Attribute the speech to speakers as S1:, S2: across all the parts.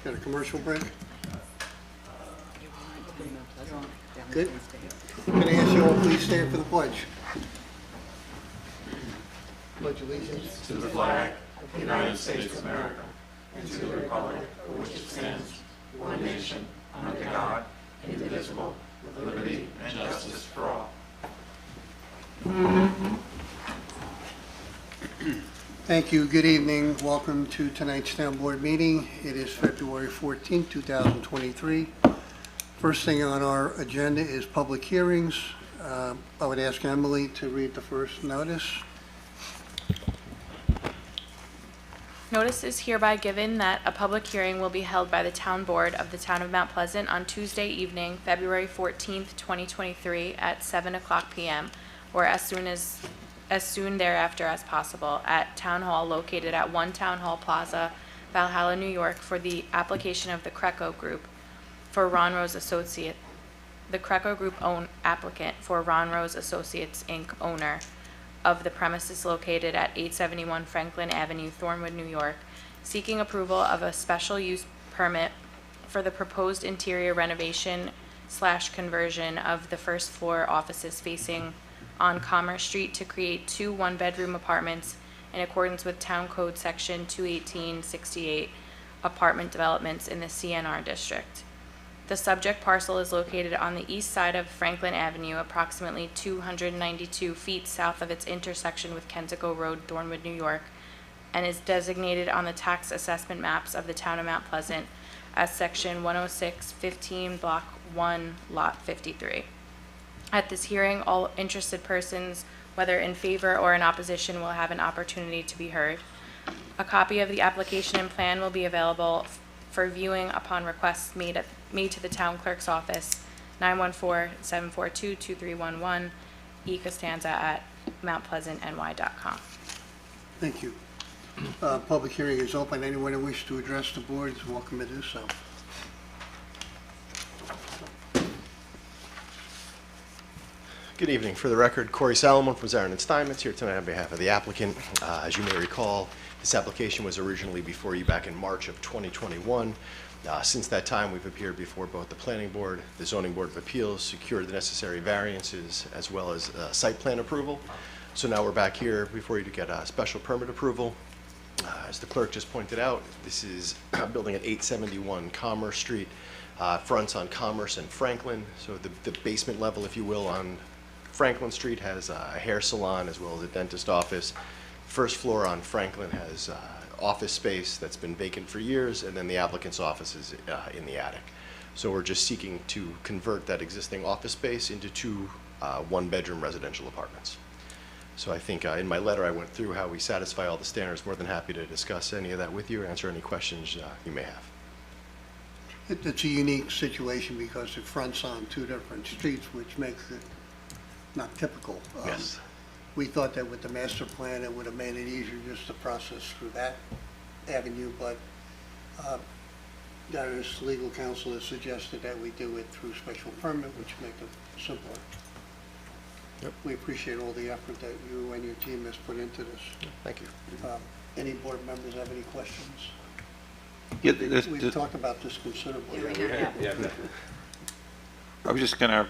S1: Got a commercial break? Good. Can I ask you all please stand for the pledge? Pledge allegiance
S2: to the flag of the United States of America and to the republic for which it stands, one nation, under God, indivisible, with liberty and justice for all.
S1: Thank you. Good evening. Welcome to tonight's town board meeting. It is February 14, 2023. First thing on our agenda is public hearings. I would ask Emily to read the first notice.
S3: Notice is hereby given that a public hearing will be held by the Town Board of the Town of Mount Pleasant on Tuesday evening, February 14th, 2023 at 7 o'clock p.m. or as soon thereafter as possible at Town Hall located at 1 Town Hall Plaza, Valhalla, New York for the application of the Creco Group for Ron Rose Associates, the Creco Group applicant for Ron Rose Associates, Inc., owner of the premises located at 871 Franklin Avenue, Thornwood, New York, seeking approval of a special use permit for the proposed interior renovation / conversion of the first floor offices facing on Commerce Street to create 2 one-bedroom apartments in accordance with Town Code Section 218-68 apartment developments in the CNR district. The subject parcel is located on the east side of Franklin Avenue, approximately 292 feet south of its intersection with Kensico Road, Thornwood, New York, and is designated on the tax assessment maps of the Town of Mount Pleasant as Section 106-15, Block 1, Lot 53. At this hearing, all interested persons, whether in favor or in opposition, will have an opportunity to be heard. A copy of the application and plan will be available for viewing upon requests made to the town clerk's office, 914-742-2311, E. Costanza at mountpleasantny.com.
S1: Thank you. Public hearing is open. Anyone who wishes to address the board is welcome to do so.
S4: Good evening. For the record, Corey Salomon from Zarin & Steinmetz here tonight on behalf of the applicant. As you may recall, this application was originally before you back in March of 2021. Since that time, we've appeared before both the Planning Board, the Zoning Board of Appeals, secured the necessary variances, as well as site plan approval. So now we're back here before you to get a special permit approval. As the clerk just pointed out, this is a building at 871 Commerce Street, fronts on Commerce and Franklin. So the basement level, if you will, on Franklin Street has a hair salon as well as a dentist office. First floor on Franklin has office space that's been vacant for years, and then the applicant's office is in the attic. So we're just seeking to convert that existing office space into 2 one-bedroom residential apartments. So I think in my letter I went through how we satisfy all the standards. More than happy to discuss any of that with you or answer any questions you may have.
S1: It's a unique situation because it fronts on 2 different streets, which makes it not typical.
S4: Yes.
S1: We thought that with the master plan, it would have made it easier just to process through that avenue, but Darius legal counsel has suggested that we do it through special permit, which make it simpler.
S4: Yep.
S1: We appreciate all the effort that you and your team has put into this.
S4: Thank you.
S1: Any board members have any questions?
S5: Yeah,
S1: We've talked about this considerably.
S5: I was just going to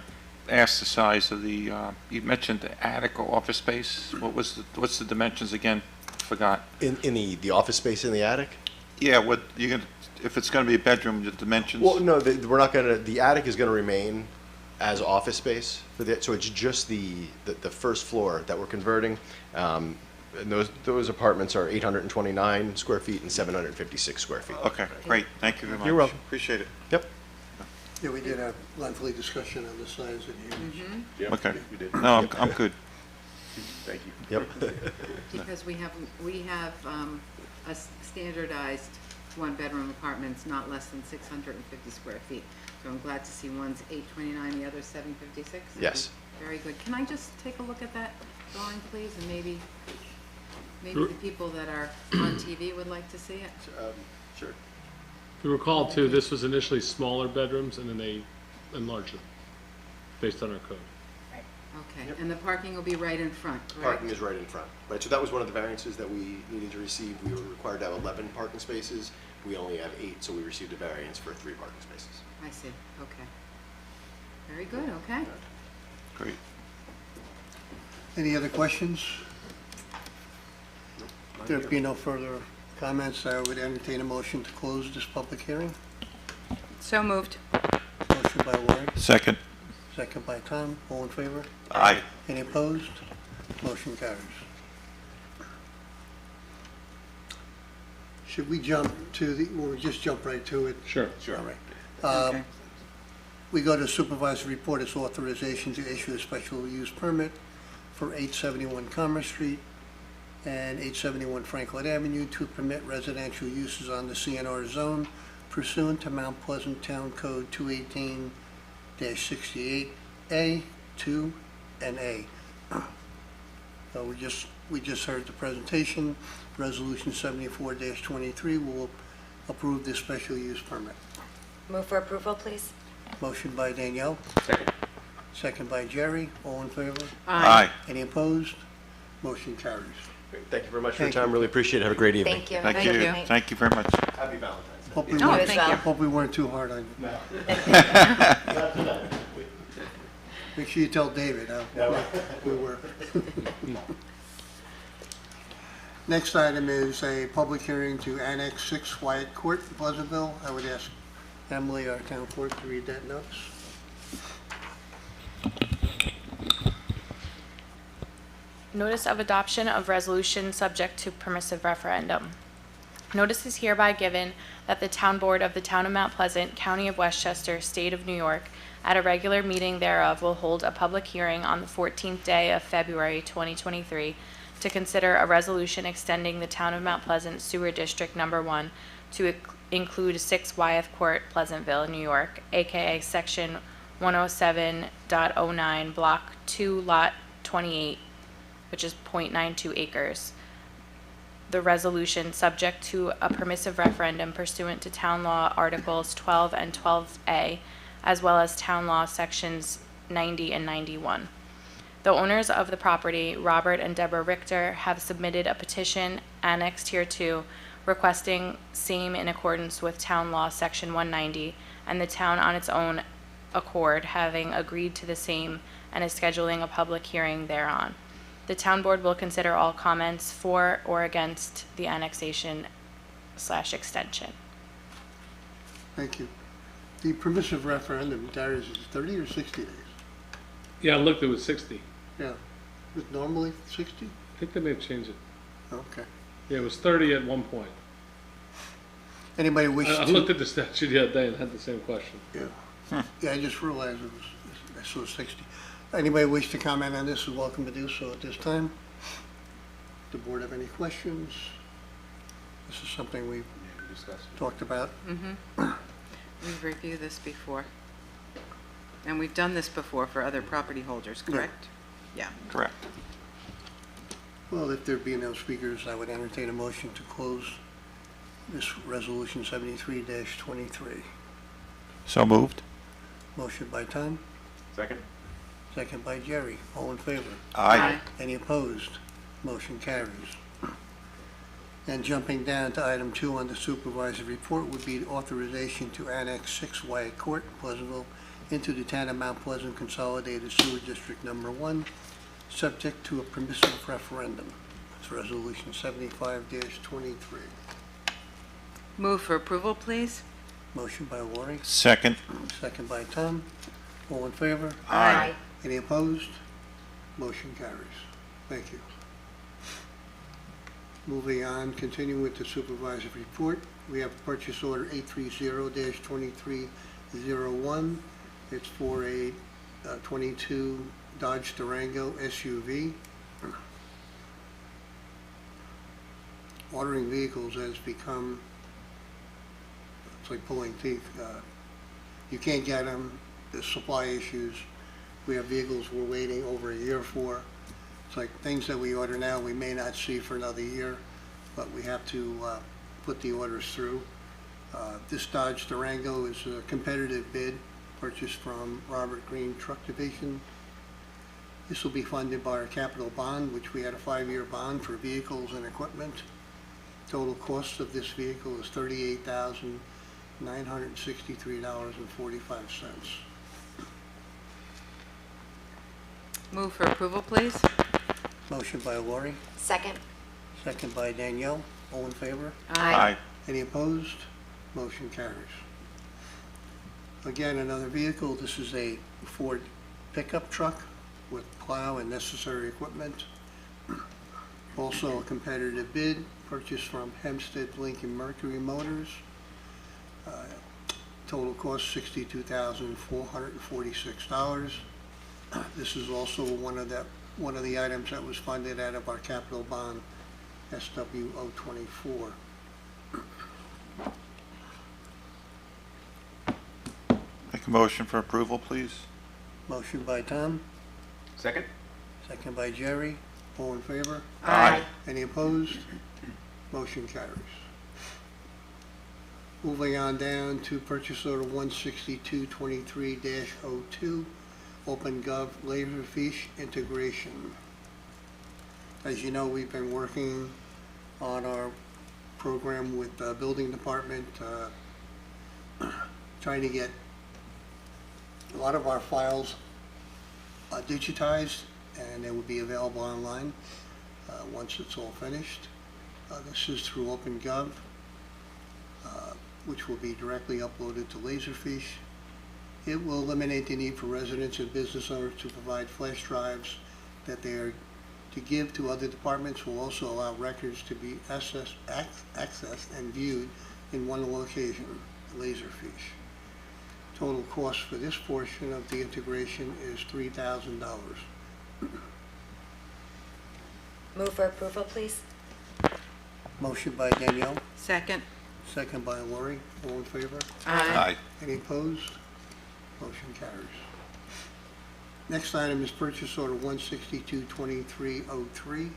S5: ask the size of the, you mentioned the attic or office space. What's the dimensions again? Forgot.
S4: In the office space in the attic?
S5: Yeah, what you going to, if it's going to be a bedroom, the dimensions?
S4: Well, no, we're not going to, the attic is going to remain as office space for so it's just the first floor that we're converting. And those apartments are 829 square feet and 756 square feet.
S5: Okay, great. Thank you very much.
S4: You're welcome.
S5: Appreciate it.
S4: Yep.
S1: Yeah, we did a lengthy discussion on the size of the units.
S5: Okay. No, I'm good.
S4: Thank you. Yep.
S6: Because we have a standardized 1-bedroom apartments, not less than 650 square feet. So I'm glad to see one's 829, the other's 756.
S4: Yes.
S6: Very good. Can I just take a look at that drawing, please? And maybe the people that are on TV would like to see it.
S4: Sure.
S7: If you recall too, this was initially smaller bedrooms and then they enlarged them based on our code.
S6: Okay,
S4: Yep.
S6: and the parking will be right in front, correct?
S4: Parking is right in front. Right, so that was one of the variances that we needed to receive. We were required to have 11 parking spaces. We only have 8, so we received a variance for 3 parking spaces.
S6: I see, okay. Very good, okay.
S5: Great.
S1: Any other questions? There be no further comments, I would entertain a motion to close this public hearing.
S6: So moved.
S1: Motion by Warren,
S5: Second.
S1: second by Tom, all in favor?
S5: Aye.
S1: Any opposed? Motion carries. Should we jump to the, well, we just jump right to it?
S7: Sure.
S1: All right.
S6: Okay.
S1: We go to supervisor report, it's authorization to issue a special use permit for 871 Commerce Street and 871 Franklin Avenue to permit residential uses on the CNR zone pursuant to Mount Pleasant Town Code 218-68A, 2, and A. We just heard the presentation. Resolution 74-23 will approve this special use permit.
S8: Move for approval, please.
S1: Motion by Danielle,
S7: Second.
S1: second by Jerry. All in favor?
S5: Aye.
S1: Any opposed? Motion carries.
S4: Great. Thank you very much for your
S1: Thank you.
S4: time. Really appreciate it. Have a great evening.
S8: Thank you.
S5: Thank
S6: Thank
S5: you.
S6: you.
S5: Thank you very much.
S4: Happy Valentine's Day.
S1: Hope we
S6: Oh,
S1: weren't-
S6: thank you.
S1: Hope we weren't too hard on you. Make sure you tell David, we were. Next item is a public hearing to annex 6 Wyatt Court, Pleasantville. I would ask Emily, our town clerk, to read that notice.
S3: Notice of adoption of resolution subject to permissive referendum. Notice is hereby given that the Town Board of the Town of Mount Pleasant, County of Westchester, State of New York, at a regular meeting thereof will hold a public hearing on the 14th day of February 2023 to consider a resolution extending the Town of Mount Pleasant Sewer District Number 1 to include 6 Wyeth Court, Pleasantville, New York, aka Section 107.09, Block 2, Lot 28, which is 0.92 acres. The resolution, subject to a permissive referendum pursuant to Town Law Articles 12 and 12A, as well as Town Law Sections 90 and 91. The owners of the property, Robert and Deborah Richter, have submitted a petition annexed hereto requesting same in accordance with Town Law Section 190, and the town on its own accord having agreed to the same and is scheduling a public hearing thereon. The town board will consider all comments for or against the annexation/extension.
S1: Thank you. The permissive referendum, Darius, is 30 or 60 days?
S7: Yeah, I looked, it was 60.
S1: Yeah. Was it normally 60?
S7: I think they may have changed it.
S1: Okay.
S7: Yeah, it was 30 at one point.
S1: Anybody wish
S7: I
S1: to?
S7: looked at the statute the other day and had the same question.
S1: Yeah. Yeah, I just realized I saw 60. Anybody wish to comment on this is welcome to do so at this time. The board have any questions? This is something we've talked about.
S6: We've reviewed this before. And we've done this before for other property holders, correct? Yeah.
S5: Correct.
S1: Well, if there be no speakers, I would entertain a motion to close this resolution 73-23.
S5: So moved.
S1: Motion by Tom,
S4: Second?
S1: second by Jerry. All in favor?
S5: Aye.
S1: Any opposed? Motion carries. And jumping down to item 2 on the supervisor's report would be authorization to annex 6 Wyatt Court, Pleasantville, into the Town of Mount Pleasant Consolidated Sewer District Number 1, subject to a permissive referendum. It's resolution 75-23.
S6: Move for approval, please.
S1: Motion by Lori,
S5: Second.
S1: second by Tom. All in favor?
S5: Aye.
S1: Any opposed? Motion carries. Thank you. Moving on, continuing with the supervisor's report, we have purchase order 830-2301. It's for a 22 Dodge Durango SUV. Ordering vehicles has become, it's like pulling teeth. You can't get them, there's supply issues. We have vehicles we're waiting over a year for. It's like things that we order now, we may not see for another year, but we have to put the orders through. This Dodge Durango is a competitive bid purchased from Robert Green Truck Division. This will be funded by our capital bond, which we had a 5-year bond for vehicles and equipment. Total cost of this vehicle is $38,963.45.
S6: Move for approval, please.
S1: Motion by Lori,
S8: Second.
S1: second by Danielle. All in favor?
S5: Aye.
S1: Any opposed? Motion carries. Again, another vehicle. This is a Ford pickup truck with plow and necessary equipment. Also a competitive bid, purchased from Hempstead Lincoln Mercury Motors. Total cost $62,446. This is also one of the items that was funded out of our capital bond, SW024.
S5: Make a motion for approval, please.
S1: Motion by Tom,
S2: Second?
S1: second by Jerry. All in favor?
S5: Aye.
S1: Any opposed? Motion carries. Moving on down to purchase order 16223-02, OpenGov Laserfish integration. As you know, we've been working on our program with the building department, trying to get a lot of our files digitized, and they will be available online once it's all finished. This is through OpenGov, which will be directly uploaded to Laserfish. It will eliminate the need for residents and business owners to provide flash drives that they are to give to other departments. Will also allow records to be accessed and viewed in one location, Laserfish. Total cost for this portion of the integration is $3,000.
S8: Move for approval, please.
S1: Motion by Danielle,
S6: Second.
S1: second by Lori. All in favor?
S5: Aye.
S1: Any opposed? Motion carries. Next item is purchase order 1622303.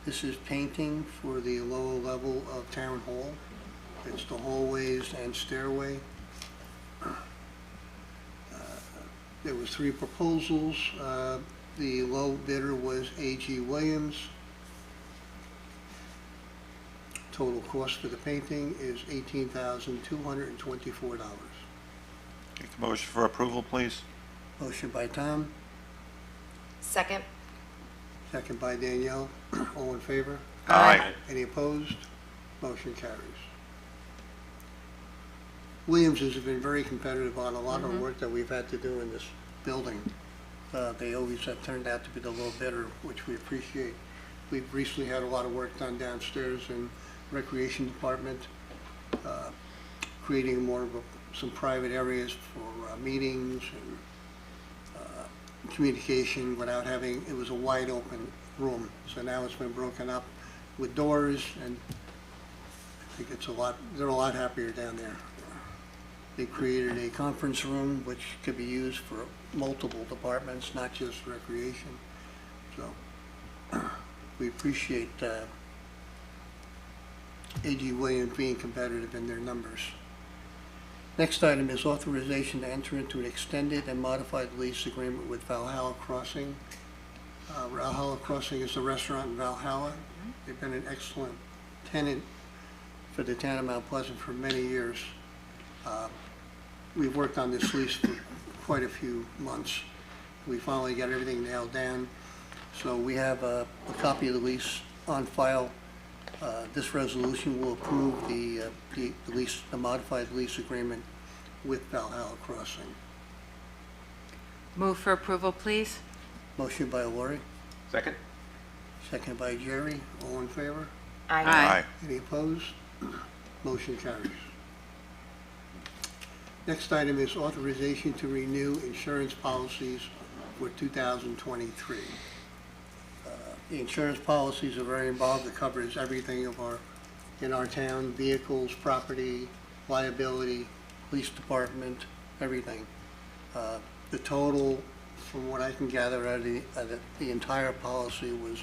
S1: This is painting for the lower level of Town Hall. It's the hallways and stairway. There was 3 proposals. The low bidder was A.G. Williams. Total cost for the painting is $18,224.
S5: Make a motion for approval, please.
S1: Motion by Tom,
S8: Second.
S1: second by Danielle. All in favor?
S5: Aye.
S1: Any opposed? Motion carries. Williams has been very competitive on a lot of work that we've had to do in this building. They always have turned out to be the low bidder, which we appreciate. We've recently had a lot of work done downstairs in Recreation Department, creating more of some private areas for meetings and communication without having, it was a wide open room. So now it's been broken up with doors, and I think it's they're a lot happier down there. They created a conference room which could be used for multiple departments, not just recreation. So we appreciate A.G. Williams being competitive in their numbers. Next item is authorization to enter into an extended and modified lease agreement with Valhalla Crossing. Valhalla Crossing is a restaurant in Valhalla. They've been an excellent tenant for the town of Mount Pleasant for many years. We've worked on this lease for quite a few months. We finally got everything nailed down. So we have a copy of the lease on file. This resolution will approve the modified lease agreement with Valhalla Crossing.
S6: Move for approval, please.
S1: Motion by Lori,
S2: Second?
S1: second by Jerry. All in favor?
S6: Aye.
S1: Any opposed? Motion carries. Next item is authorization to renew insurance policies for 2023. The insurance policies are very involved. It covers everything in our town, vehicles, property, liability, police department, everything. The total, from what I can gather out of the entire policy, was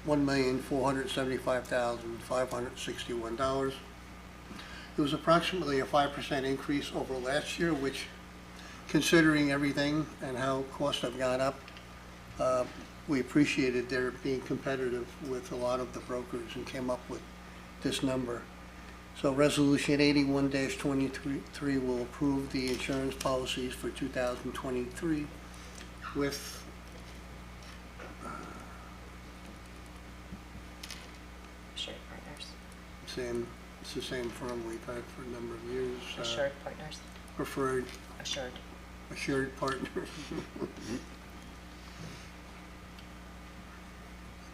S1: $1,475,561. It was approximately a 5% increase over last year, which, considering everything and how costs have gone up, We appreciated their being competitive with a lot of the brokers and came up with this number. So Resolution 81-23 will approve the insurance policies for 2023 with
S8: Assured Partners.
S1: it's the same firm we've had for a number of years.
S8: Assured Partners.
S1: Preferred
S8: Assured.
S1: partner.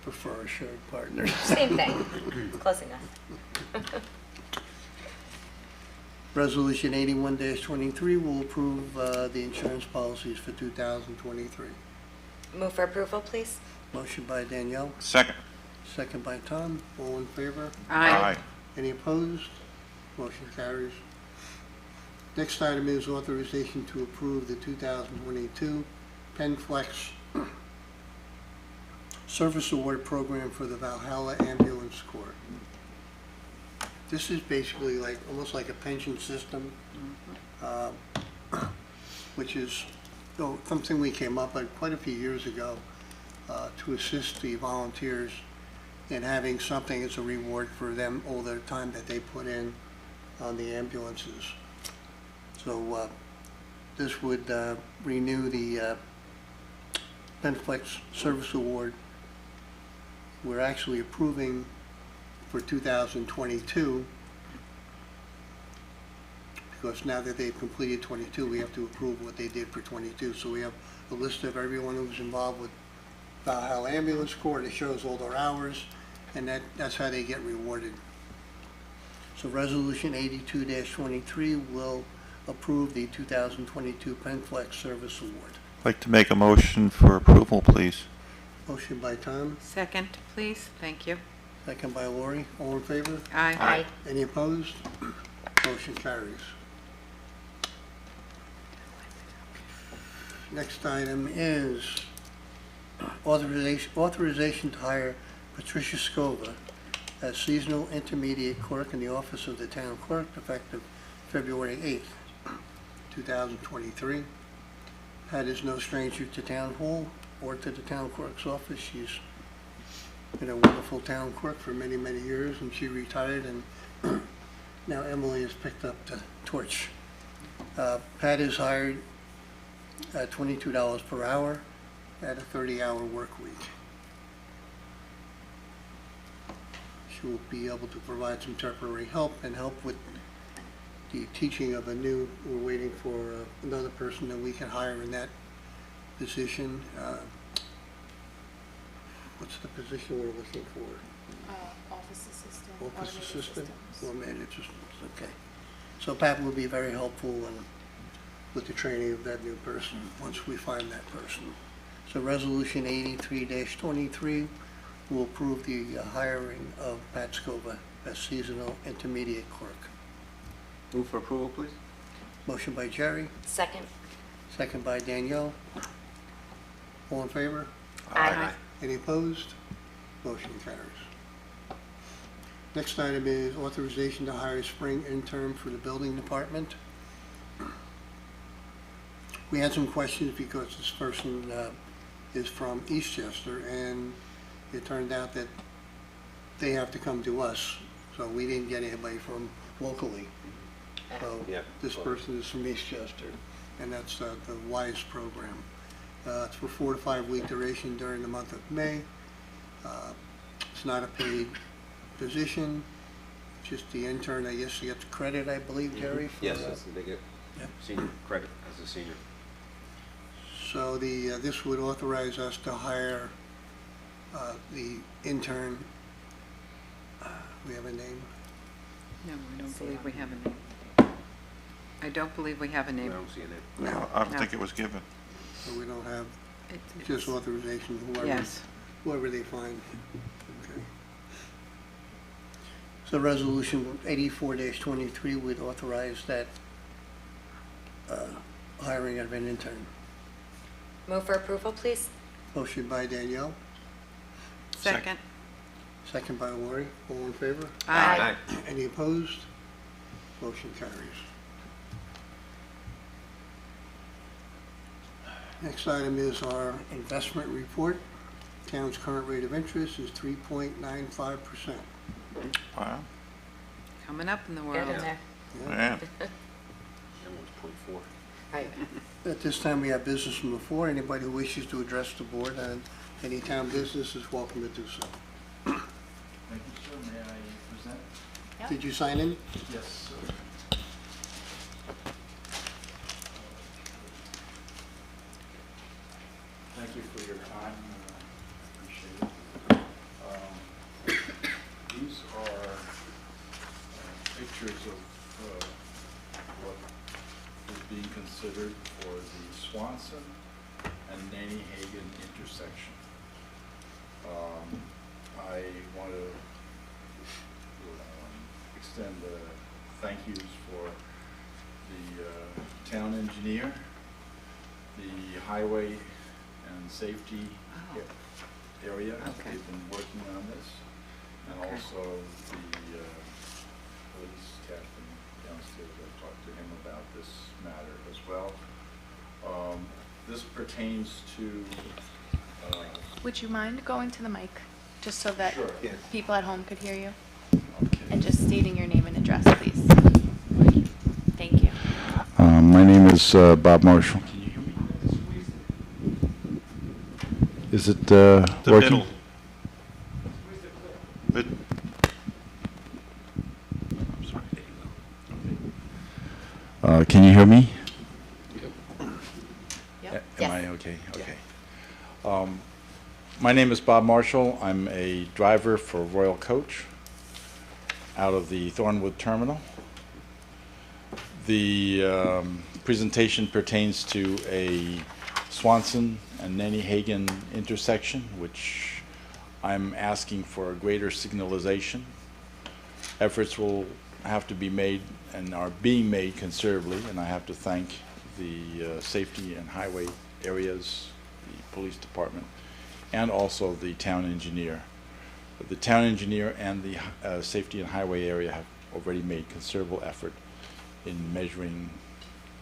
S1: Prefer assured partners.
S8: Same thing. Close enough.
S1: Resolution 81-23 will approve the insurance policies for 2023.
S8: Move for approval, please.
S1: Motion by Danielle,
S5: Second.
S1: second by Tom. All in favor?
S6: Aye.
S1: Any opposed? Motion carries. Next item is authorization to approve the 2022 PenFlex Service Award Program for the Valhalla Ambulance Corps. This is basically like, almost like a pension system, which is something we came up with quite a few years ago to assist the volunteers in having something as a reward for them, all their time that they put in on the ambulances. So this would renew the PenFlex Service Award. We're actually approving for 2022, because now that they've completed 22, we have to approve what they did for 22. So we have a list of everyone who's involved with Valhalla Ambulance Corps. It shows all their hours, and that's how they get rewarded. So Resolution 82-23 will approve the 2022 PenFlex Service Award.
S5: I'd like to make a motion for approval, please.
S1: Motion by Tom,
S6: Second, please. Thank you.
S1: second by Lori. All in favor?
S6: Aye.
S1: Any opposed? Motion carries. Next item is authorization to hire Patricia Scova as seasonal intermediate clerk in the office of the town clerk effective February 8th, 2023. Pat is no stranger to town hall or to the town clerk's office. She's been a wonderful town clerk for many, many years, and she retired, and now Emily has picked up the torch. Pat is hired at $22 per hour at a 30-hour work week. She will be able to provide some temporary help and help with the teaching of we're waiting for another person that we can hire in that position. What's the position we're looking for?
S3: Office assistant.
S1: Office assistant or manager, okay. So Pat will be very helpful with the training of that new person once we find that person. So Resolution 83-23 will approve the hiring of Pat Scova as seasonal intermediate clerk.
S2: Move for approval, please.
S1: Motion by Jerry,
S8: Second.
S1: second by Danielle. All in favor?
S8: Aye.
S1: Any opposed? Motion carries. Next item is authorization to hire a spring intern for the building department. We had some questions because this person is from Eastchester, and it turned out that they have to come to us, so we didn't get anybody from locally. So
S2: Yeah.
S1: this person is from Eastchester, and that's the WISE program. It's for 4 to 5 week duration during the month of May. It's not a paid position, just the intern, I guess, gets credit, I believe, Jerry? for,
S2: Yes, they get
S1: Yep.
S2: senior credit as a senior.
S1: So this would authorize us to hire the intern. We have a name?
S6: No, I don't believe we have a name. I don't believe we have a
S2: I
S6: name.
S2: don't see it.
S5: No, I don't
S6: No.
S5: think it was given.
S1: So we don't have,
S6: It's-
S1: just authorization,
S6: Yes.
S1: whoever they find. Okay. So Resolution 84-23 would authorize that hiring of an intern.
S8: Move for approval, please.
S1: Motion by Danielle,
S6: Second.
S1: second by Lori. All in favor?
S8: Aye.
S1: Any opposed? Motion carries. Next item is our investment report. Town's current rate of interest is 3.95%.
S5: Wow.
S6: Coming up in the
S8: Good
S6: world.
S8: in there.
S5: Yeah.
S8: Right.
S1: At this time, we have business from the floor. Anybody who wishes to address the board on any town business is welcome to do so.
S2: Thank you, sir. May I present?
S3: Yep.
S1: Did you sign in?
S2: Yes, sir. Thank you for your time. I appreciate it. These are pictures of what is being considered for the Swanson and Nanny Hagen intersection. I want to extend thank yous for the town engineer, the highway and safety area.
S6: Okay.
S2: They've been working on this, and
S6: Okay.
S2: also the police captain downstairs. I talked to him about this matter as well. This pertains to
S3: Would you mind going to the mic, just so that
S2: Sure. Yeah.
S3: people at home could hear you?
S2: okay.
S3: And just stating your name and address, please. Thank you.
S2: My name is Bob Marshall. Can you hear me? Is it
S5: The
S2: working?
S5: middle. But
S2: I'm sorry. Can you hear me?
S3: Yep.
S2: Am I okay? Okay. My name is Bob Marshall. I'm a driver for Royal Coach out of the Thornwood Terminal. The presentation pertains to a Swanson and Nanny Hagen intersection, which I'm asking for a greater signalization. Efforts will have to be made and are being made considerably, and I have to thank the safety and highway areas, the police department, and also the town engineer. The town engineer and the safety and highway area have already made considerable effort in measuring,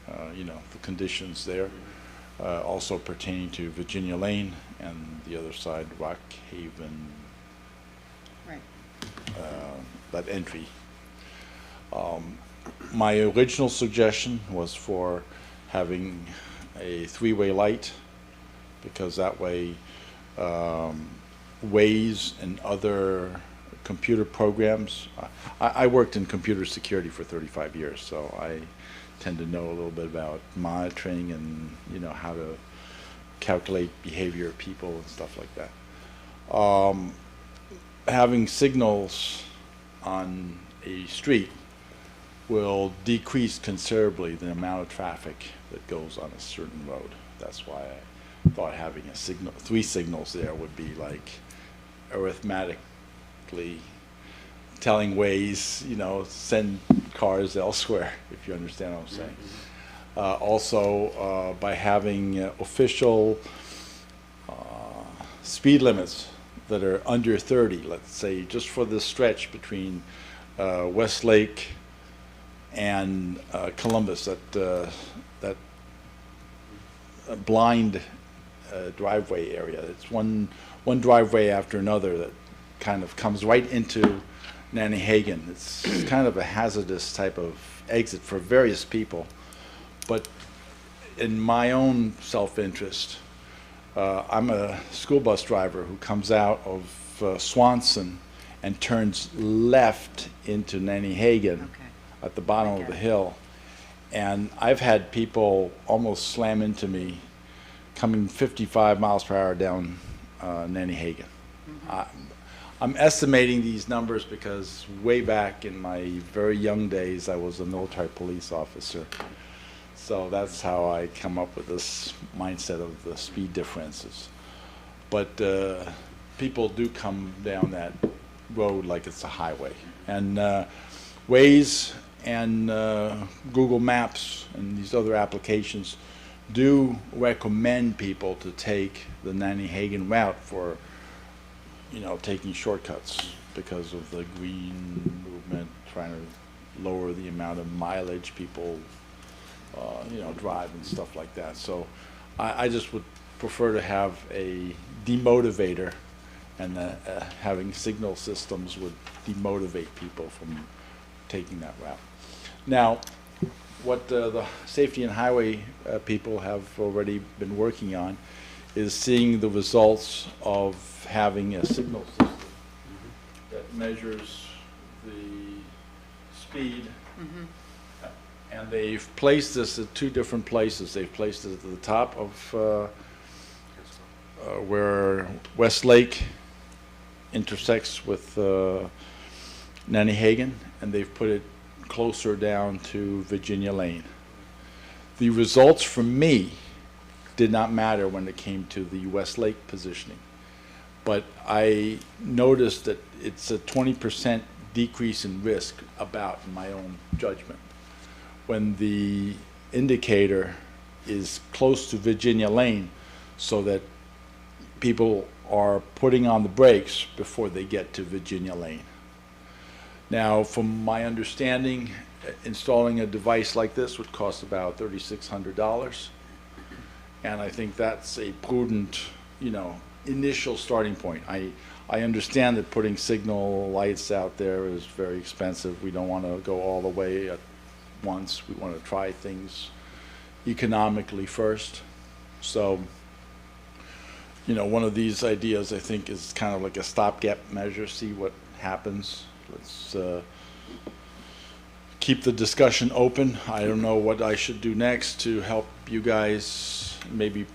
S2: the conditions there. Also pertaining to Virginia Lane and the other side, Rock Haven,
S6: Right.
S2: that entry. My original suggestion was for having a three-way light, because that way Waze and other computer programs. I worked in computer security for 35 years, so I tend to know a little bit about monitoring and how to calculate behavior of people and stuff like that. Having signals on a street will decrease considerably the amount of traffic that goes on a certain road. That's why I thought having a signal, 3 signals there would be like arithmetically telling Waze, send cars elsewhere, if you understand what I'm saying. Also, by having official speed limits that are under 30, let's say, just for the stretch between Westlake and Columbus, that blind driveway area. It's one driveway after another that kind of comes right into Nanny Hagen. It's kind of a hazardous type of exit for various people. But in my own self-interest, I'm a school bus driver who comes out of Swanson and turns left into Nanny Hagen
S6: Okay.
S2: at the bottom of the hill. And I've had people almost slam into me coming 55 miles per hour down Nanny Hagen. I'm estimating these numbers because way back in my very young days, I was a military police officer. So that's how I come up with this mindset of the speed differences. But people do come down that road like it's a highway. And Waze and Google Maps and these other applications do recommend people to take the Nanny Hagen route for taking shortcuts because of the green movement, trying to lower the amount of mileage people drive and stuff like that. So I just would prefer to have a demotivator, and having signal systems would demotivate people from taking that route. Now, what the safety and highway people have already been working on is seeing the results of having a signal system that measures the speed. And they've placed this at two different places. They've placed it at the top of where West Lake intersects with Nantahagan, and they've put it closer down to Virginia Lane. The results for me did not matter when it came to the West Lake positioning, but I noticed that it's a 20% decrease in risk, about, in my own judgment, when the indicator is close to Virginia Lane, so that people are putting on the brakes before they get to Virginia Lane. Now, from my understanding, installing a device like this would cost about $3,600. And I think that's a prudent, initial starting point. I understand that putting signal lights out there is very expensive. We don't want to go all the way at once. We want to try things economically first. So, one of these ideas, I think, is kind of like a stopgap measure, see what happens. Let's keep the discussion open. I don't know what I should do next to help you guys, maybe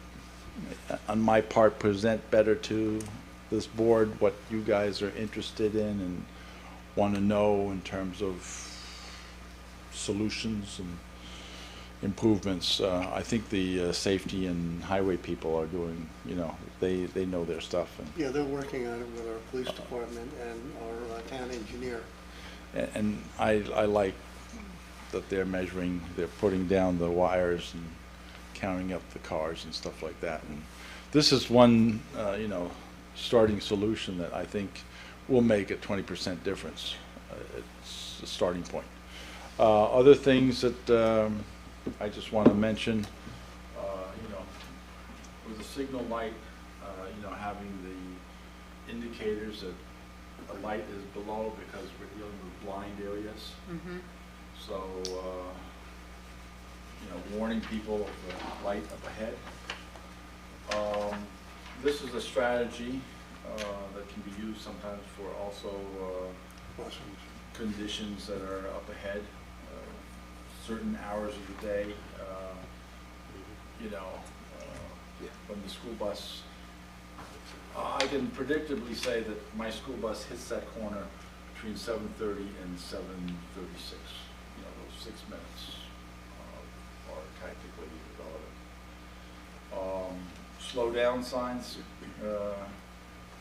S2: on my part, present better to this board what you guys are interested in and want to know in terms of solutions and improvements. I think the safety and highway people are doing, they know their stuff. And
S1: Yeah, they're working on it with our police department and our town engineer.
S2: And I like that they're measuring, they're putting down the wires and counting up the cars and stuff like that. And this is one, starting solution that I think will make a 20% difference. It's a starting point. Other things that I just want to mention, with the signal light, having the indicators that a light is below, because we're dealing with blind areas. So, warning people of the light up ahead. This is a strategy that can be used sometimes for also conditions that are up ahead, certain hours of the day, when the school bus, I can predictably say that my school bus hits that corner between 7:30 and 7:36. Those 6 minutes are tactically relevant. Slow down signs,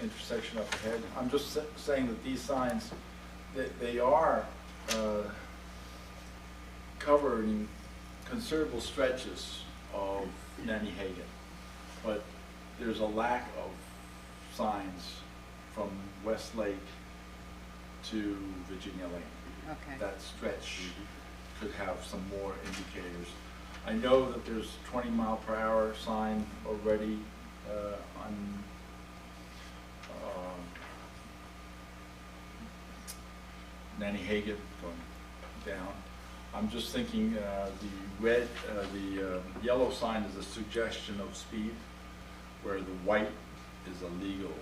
S2: intersection up ahead. I'm just saying that these signs, they are covering considerable stretches of Nantahagan, but there's a lack of signs from West Lake to Virginia Lane.
S6: Okay.
S2: That stretch could have some more indicators. I know that there's 20-mile-per-hour sign already on Nantahagan going down. I'm just thinking the yellow sign is a suggestion of speed, where the white is a legal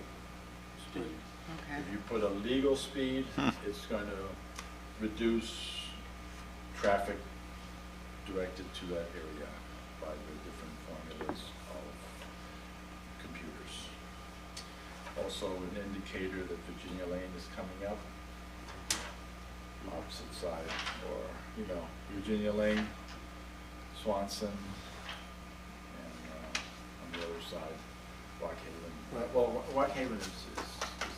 S2: speed.
S6: Okay.
S2: If you put a legal speed, it's going to reduce traffic directed to that area by the different formulas of computers. Also an indicator that Virginia Lane is coming up, opposite side, or, Virginia Lane, Swanson, and on the other side, Rock Haven. Well, Rock Haven has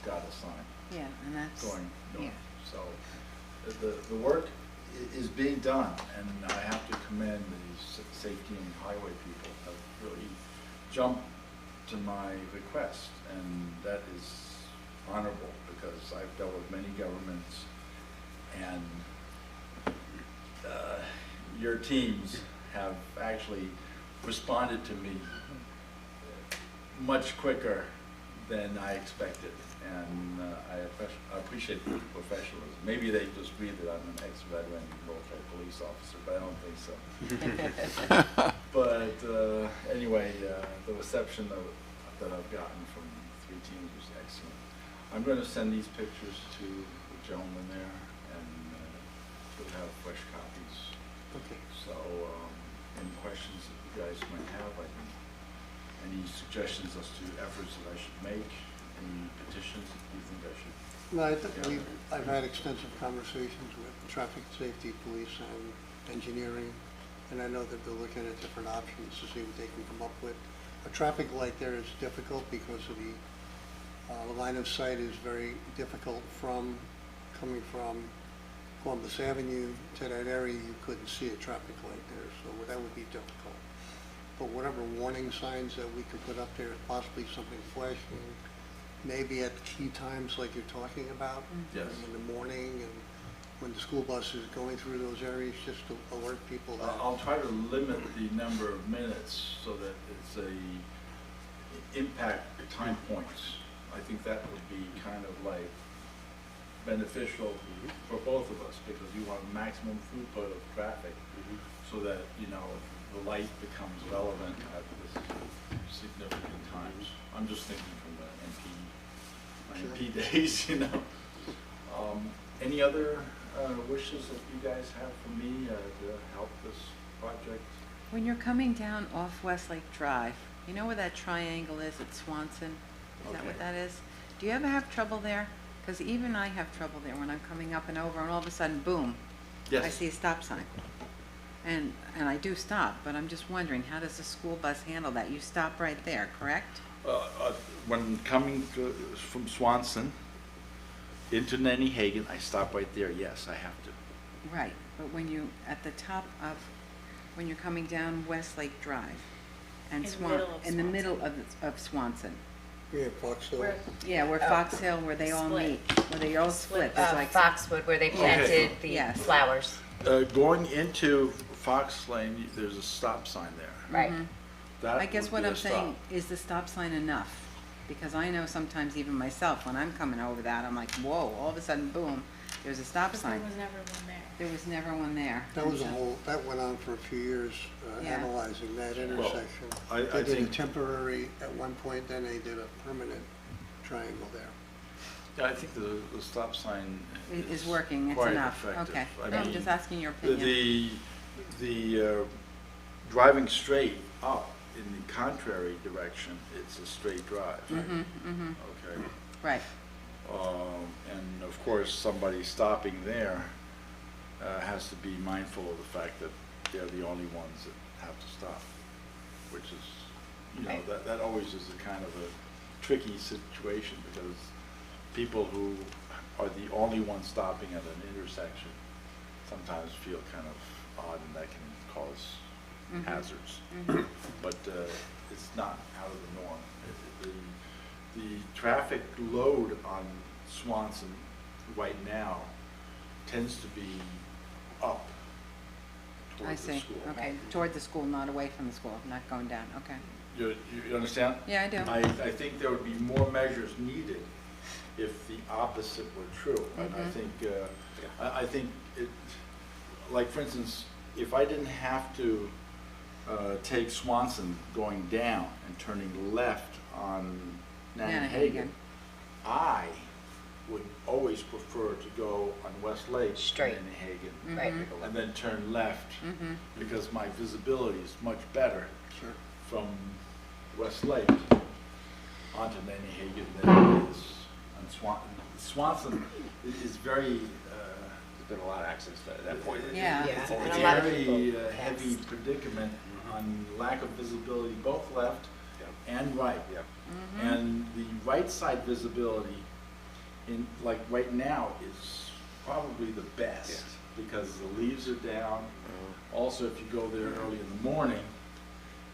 S2: got a sign
S6: Yeah, and that's.
S2: going north.
S6: Yeah.
S2: So the work is being done, and I have to commend the safety and highway people have really jumped to my request, and that is honorable, because I've dealt with many governments, and your teams have actually responded to me much quicker than I expected, and I appreciate the professionalism. Maybe they just read that I'm an ex-veteran military police officer, but I don't think so. But anyway, the reception that I've gotten from the 3 teams was excellent. I'm going to send these pictures to the gentleman there, and he'll have fresh copies.
S1: Okay.
S2: So, any questions that you guys might have, any suggestions as to efforts that I should make, any petitions that you think I should?
S1: No, I've had extensive conversations with traffic safety, police, and engineering, and I know that they're looking at different options to see what they can come up with. A traffic light there is difficult because of the line of sight is very difficult coming from Columbus Avenue to that area. You couldn't see a traffic light there, so that would be difficult. But whatever warning signs that we could put up there, possibly something flashing, maybe at key times like you're talking about.
S2: Yes.
S1: In the morning and when the school bus is going through those areas, just to alert people that.
S2: I'll try to limit the number of minutes so that it's impact time points. I think that would be kind of like beneficial for both of us, because you want maximum throughput of traffic, so that, the light becomes relevant at this significant times. I'm just thinking from the MP days, Any other wishes that you guys have for me to help this project?
S6: When you're coming down off Westlake Drive, you know where that triangle is at Swanson? Is that what
S2: Okay.
S6: that is? Do you ever have trouble there? Because even I have trouble there when I'm coming up and over, and all of a sudden, boom, I see a stop sign. And I do stop, but I'm just wondering, how does the school bus handle that? You stop right there, correct?
S2: When coming from Swanson into Nenny-Hagen, I stop right there. Yes, I have to.
S6: Right, but when you, at the top of, when you're coming down Westlake Drive and
S3: In the middle of
S6: in the middle of Swanson.
S1: Yeah, Fox Hill.
S6: Yeah, where Fox Hill, where they all
S3: Split.
S6: meet, where they all split. There's like,
S8: Foxwood, where they planted the
S6: Yes.
S8: flowers.
S2: Going into Fox Lane, there's a stop sign there.
S8: Right.
S2: That
S6: I guess
S2: would
S6: what
S2: be a
S6: I'm saying,
S2: stop.
S6: is the stop sign enough? Because I know sometimes even myself, when I'm coming over that, I'm like, whoa, all of a sudden, boom, there's a stop
S3: Because there
S6: sign.
S3: was never one there.
S6: There was never one there.
S1: That went on for a few years,
S6: Yeah.
S1: analyzing that intersection.
S2: I
S1: They did a
S2: think-
S1: temporary at one point, then they did a permanent triangle there.
S2: Yeah, I think the stop sign
S6: Is working, it's
S2: quite
S6: enough,
S2: effective.
S6: okay.
S2: I
S6: No, I'm
S2: mean,
S6: just asking your opinion.
S2: The driving straight up in the contrary direction, it's a straight drive, right? Okay.
S6: Right,
S2: And of course, somebody stopping there has to be mindful of the fact that they're the only ones that have to stop, which is,
S8: Right.
S2: that always is a kind of a tricky situation, because people who are the only ones stopping at an intersection sometimes feel kind of odd, and that can cause hazards. But it's not out of the norm. The traffic load on Swanson right now tends to be up
S6: I
S2: towards the
S6: see,
S2: school.
S6: okay, toward the school, not away from the school, not going down, okay.
S2: You understand?
S6: Yeah, I do.
S2: I think there would be more measures needed if the opposite were true. And I think it, like for instance, if I didn't have to take Swanson going down and turning left on Nantahagan, I would always prefer to go on Westlake to
S8: Straight.
S2: Nantahagan,
S8: Right.
S2: and then turn left, because my visibility is much better
S1: Sure.
S2: from Westlake onto Nantahagan than it is on Swanson. Swanson is very,
S4: There's been a lot of accidents at that point.
S6: Yeah.
S8: Yeah,
S2: it's
S8: and
S2: a
S8: a lot of
S2: very
S8: people
S2: heavy
S8: passed.
S2: predicament on lack of visibility, both left and right.
S4: Yeah.
S2: And the right side visibility in, like right now, is probably the best, because the leaves are down. Also, if you go there early in the morning,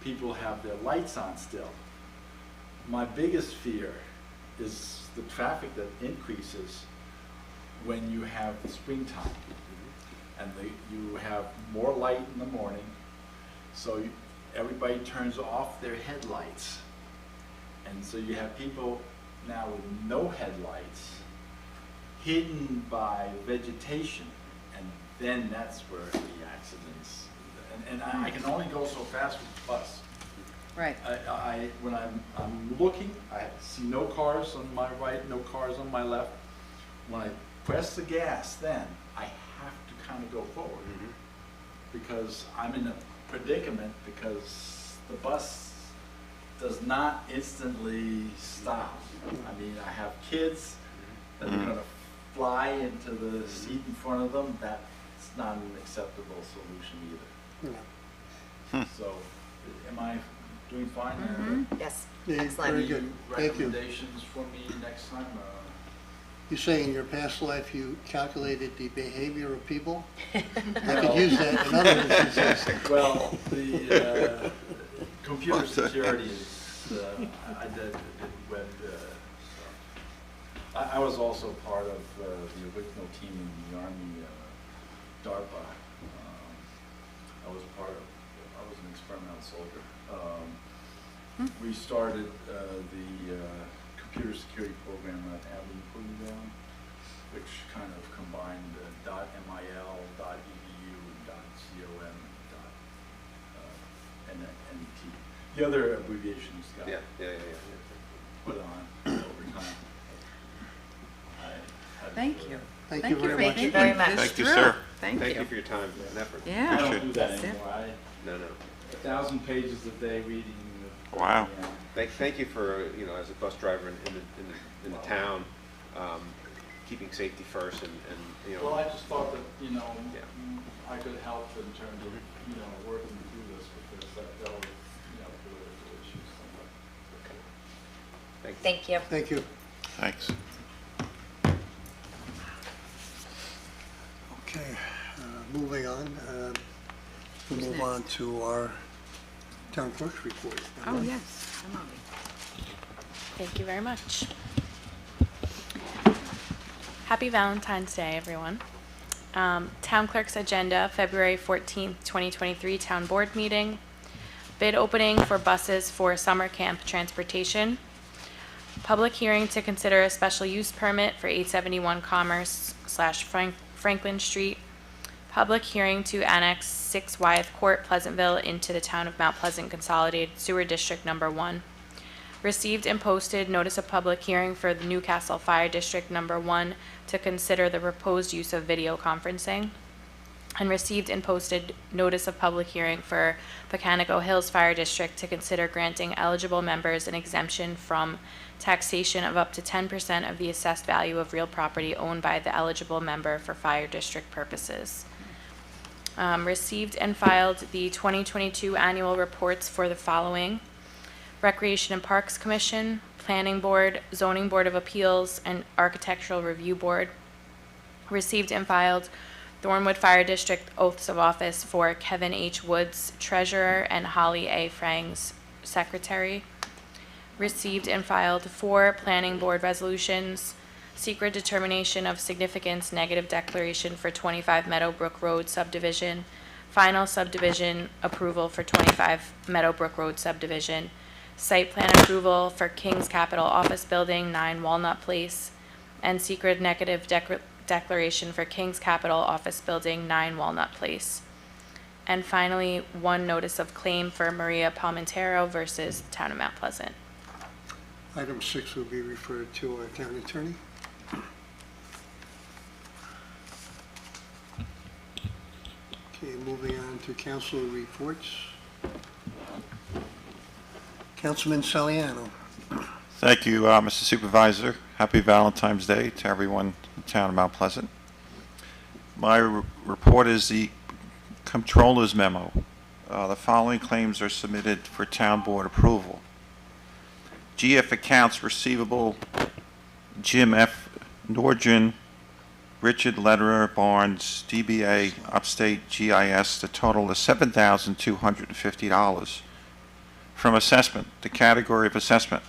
S2: people have their lights on still. My biggest fear is the traffic that increases when you have springtime, and you have more light in the morning. So everybody turns off their headlights. And so you have people now with no headlights, hidden by vegetation, and then that's where the accidents, and I can only go so fast with the bus.
S6: Right.
S2: When I'm looking, I see no cars on my right, no cars on my left. When I press the gas, then I have to kind of go forward, because I'm in a predicament, because the bus does not instantly stop. I mean, I have kids that are gonna fly into the seat in front of them. That's not an acceptable solution either.
S1: No.
S2: So, am I doing fine there?
S8: Yes,
S1: Yeah,
S8: excellent.
S1: very good. Thank you.
S2: Recommendations for me next time?
S1: You say in your past life you calculated the behavior of people? I could use that in other instances.
S2: Well, the computer security is, I did web stuff. I was also part of the original team in the Army, DARPA. I was an experimental soldier. We started the computer security program at Abilene Proving Ground, which kind of combined .mil, .edu, .com, and .net. The other abbreviations got put on over time.
S6: Thank you.
S1: Thank
S6: Thank
S1: you
S6: you
S1: very
S6: for
S1: much.
S6: thinking
S8: very much.
S6: this
S5: Thank you,
S6: through.
S5: sir.
S6: Thank
S9: Thank you
S6: you.
S9: for your time and effort.
S2: I
S6: Yeah.
S2: don't do that
S6: That's it.
S2: anymore.
S9: No.
S2: 1,000 pages a day reading.
S5: Wow.
S9: Thank you for, as a bus driver in the town, keeping safety first and
S2: Well, I just thought that,
S9: Yeah.
S2: I could help in terms of, working through this, because that was, political issues.
S9: thank you.
S8: Thank you.
S1: Thank you.
S5: Thanks.
S1: Okay, moving on. We'll move on to our town clerk's report.
S6: Oh, yes. Come on.
S3: Thank you very much. Happy Valentine's Day, everyone. Town Clerk's Agenda, February 14th, 2023 Town Board Meeting. Bid opening for buses for summer camp transportation. Public hearing to consider a special use permit for 871 Commerce / Franklin Street. Public hearing to annex 6 Wyeth Court, Pleasantville into the Town of Mount Pleasant Consolidated Sewer District Number 1. Received and posted notice of public hearing for the Newcastle Fire District Number 1 to consider the proposed use of video conferencing. And received and posted notice of public hearing for Pecanico Hills Fire District to consider granting eligible members an exemption from taxation of up to 10% of the assessed value of real property owned by the eligible member for fire district purposes. Received and filed the 2022 annual reports for the following: Recreation and Parks Commission, Planning Board, Zoning Board of Appeals, and Architectural Review Board. Received and filed Thornwood Fire District oaths of office for Kevin H. Woods, Treasurer, and Holly A. Frangs, Secretary. Received and filed 4 Planning Board resolutions: secret determination of significance negative declaration for 25 Meadowbrook Road subdivision, final subdivision approval for 25 Meadowbrook Road subdivision, site plan approval for King's Capital Office Building, 9 Walnut Place, and secret negative declaration for King's Capital Office Building, 9 Walnut Place. And finally, 1 notice of claim for Maria Palmentero versus Town of Mount Pleasant.
S1: Item 6 will be referred to our town attorney. Okay, moving on to council reports. Councilman Saliano.
S5: Thank you, Mr. Supervisor. Happy Valentine's Day to everyone in the town of Mount Pleasant. My report is the Comptroller's memo. The following claims are submitted for town board approval. GF accounts receivable, Jim F. Nordgren, Richard Lederer Barnes, DBA Upstate GIS, the total is $7,250. From assessment, the category of assessment,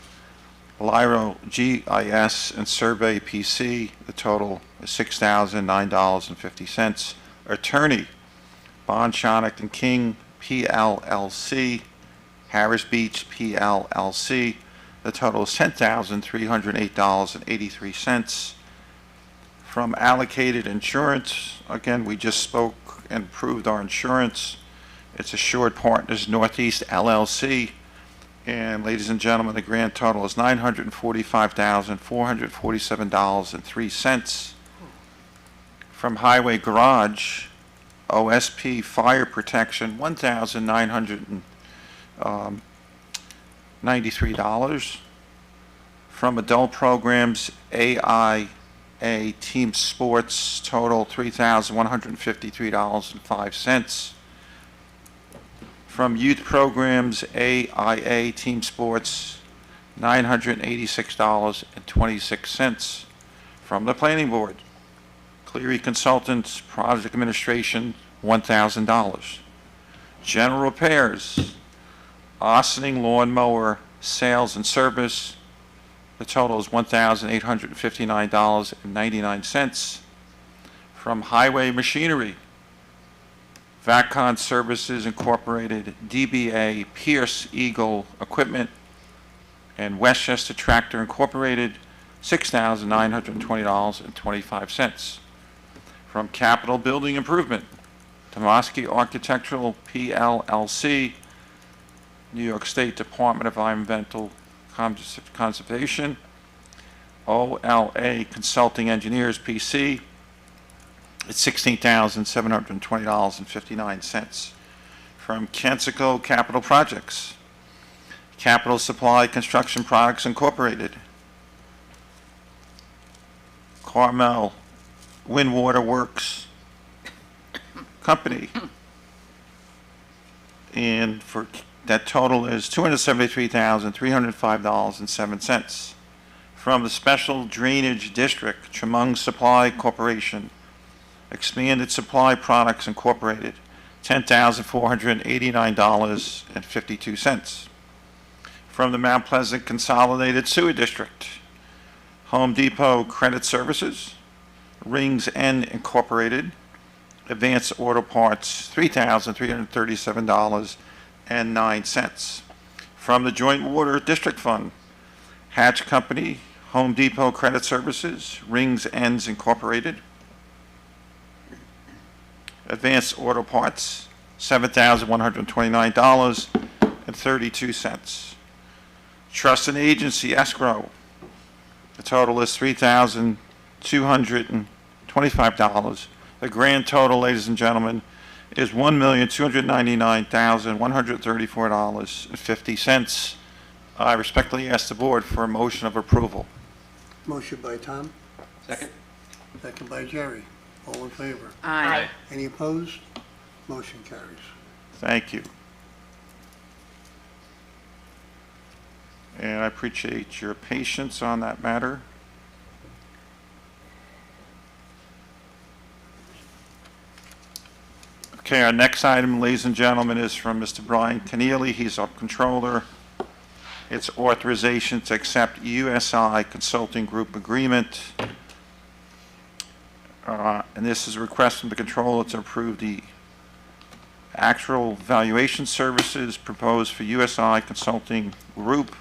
S5: Lyro GIS and Survey PC, the total is $6,009.50. Attorney, Bond Shonick and King PLLC, Harris Beach PLLC. The total is $10,308.83. From allocated insurance, again, we just spoke and approved our insurance. It's Assured Partners Northeast LLC. And ladies and gentlemen, the grand total is $945,447.03. From Highway Garage, OSP Fire Protection, $1,993. From Adult Programs, AIA Team Sports, total $3,153.05. From Youth Programs, AIA Team Sports, $986.26. From the Planning Board, Cleary Consultants, Project Administration, $1,000. General Repairs, Ossining Lawnmower Sales and Service, the total is $1,859.99. From Highway Machinery, VACCON Services Incorporated, DBA Pierce Eagle Equipment, and Westchester Tractor Incorporated, $6,920.25. From Capital Building Improvement, Tomasky Architectural PLLC, New York State Department of Environmental Conservation, OLA Consulting Engineers PC, it's $16,720.59. From Kensico Capital Projects, Capital Supply Construction Products Incorporated, Carmel Windwater Works Company, and for that total is $273,305.07. From the Special Drainage District, Chemung Supply Corporation, Expanded Supply Products Incorporated, $10,489.52. From the Mount Pleasant Consolidated Sewer District, Home Depot Credit Services, Rings N Incorporated, Advanced Auto Parts, $3,337.09. From the Joint Water District Fund, Hatch Company, Home Depot Credit Services, Rings Ends Incorporated, Advanced Auto Parts, $7,129.32. Trust and Agency Escrow, the total is $3,225. The grand total, ladies and gentlemen, is $1,299,134.50. I respectfully ask the board for a motion of approval.
S1: Motion by Tom,
S9: Second?
S1: second by Jerry. All in favor?
S6: Aye.
S1: Any opposed? Motion carries.
S5: Thank you. And I appreciate your patience on that matter. Okay, our next item, ladies and gentlemen, is from Mr. Brian Keneally. He's our controller. It's authorization to accept USI Consulting Group agreement. And this is a request from the controller to approve the actual valuation services proposed for USI Consulting Group.